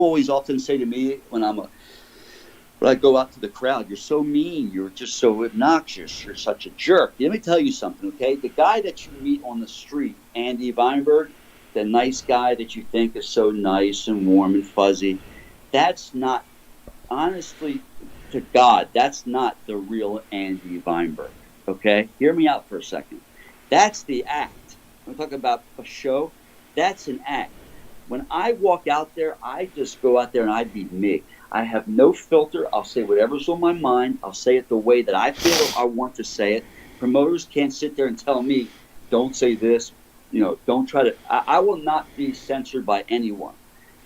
always often say to me when I go out to the crowd, you're so mean, you're just so obnoxious, you're such a jerk. Let me tell you something, okay? The guy that you meet on the street, Andy Vineberg, the nice guy that you think is so nice and warm and fuzzy, that's not, honestly, to God, that's not the real Andy Vineberg, okay? Hear me out for a second. That's the act. I'm talking about a show. That's an act. When I walk out there, I just go out there and I be me. I have no filter. I'll say whatever's on my mind. I'll say it the way that I feel I want to say it. Promoters can't sit there and tell me, don't say this, don't try to. I will not be censored by anyone,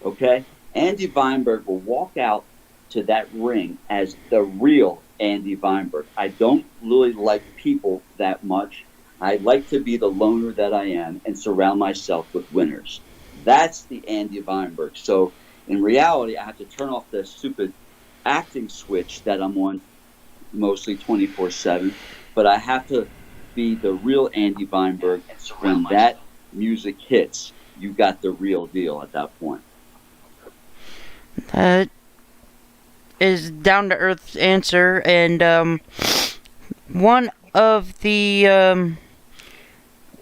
okay? Andy Vineberg will walk out to that ring as the real Andy Vineberg. I don't really like people that much. I like to be the loner that I am and surround myself with winners. That's the Andy Vineberg. So in reality, I have to turn off the stupid acting switch that I'm on mostly 24/7, but I have to be the real Andy Vineberg. When that music hits, you got the real deal at that point. That is down to earth answer, and one of the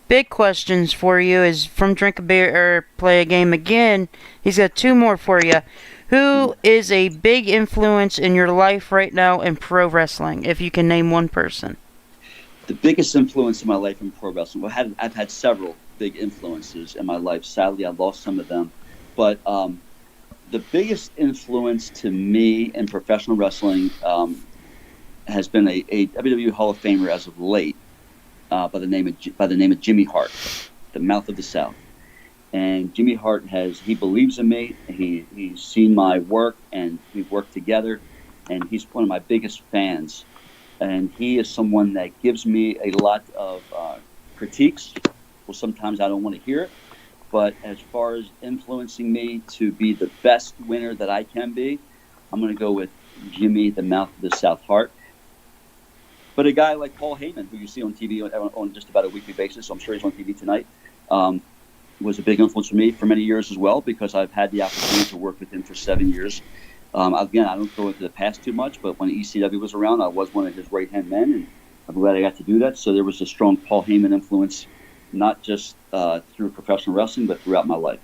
big questions for you is from Drink a Beer or Play a Game Again. He's got two more for you. Who is a big influence in your life right now in pro wrestling, if you can name one person? The biggest influence in my life in pro wrestling, I've had several big influences in my life. Sadly, I lost some of them. But the biggest influence to me in professional wrestling has been a WWE Hall of Famer as of late, by the name of Jimmy Hart, the Mouth of the South. And Jimmy Hart he believes in me. He's seen my work, and we've worked together. And he's one of my biggest fans. And he is someone that gives me a lot of critiques. Well, sometimes I don't want to hear it. But as far as influencing me to be the best winner that I can be, I'm going to go with Jimmy, the Mouth of the South Hart. But a guy like Paul Heyman, who you see on TV on just about a weekly basis, so I'm sure he's on TV tonight, was a big influence for me for many years as well, because I've had the opportunity to work with him for 7 years. Again, I don't go into the past too much, but when ECW was around, I was one of his right-hand men, and I'm glad I got to do that. So there was a strong Paul Heyman influence, not just through professional wrestling, but throughout my life.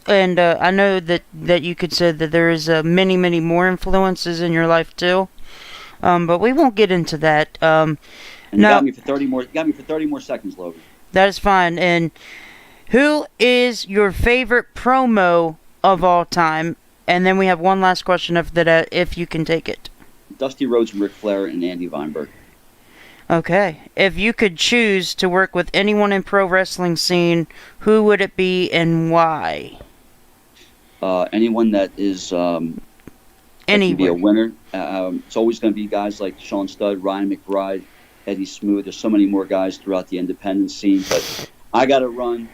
And I know that you could say that there is many, many more influences in your life too. But we won't get into that. And you got me for 30 more. You got me for 30 more seconds, Logan. That is fine. And who is your favorite promo of all time? And then we have one last question if you can take it. Dusty Rhodes, Ric Flair, and Andy Vineberg. Okay. If you could choose to work with anyone in pro wrestling scene, who would it be and why? Anyone that is can be a winner. It's always going to be guys like Sean Studd, Ryan McBride, Eddie Smooth. There's so many more guys throughout the independent scene. But I got to run.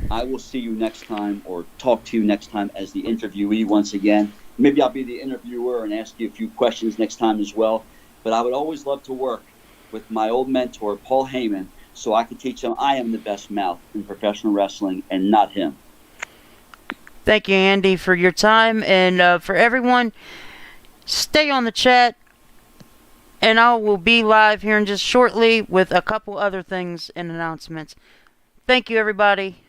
I will see you next time, or talk to you next time as the interviewee once again. Maybe I'll be the interviewer and ask you a few questions next time as well. But I would always love to work with my old mentor, Paul Heyman, so I can teach him I am the best mouth in professional wrestling and not him. Thank you, Andy, for your time. And for everyone, stay on the chat, and I will be live here in just shortly with a couple other things and announcements. Thank you, everybody.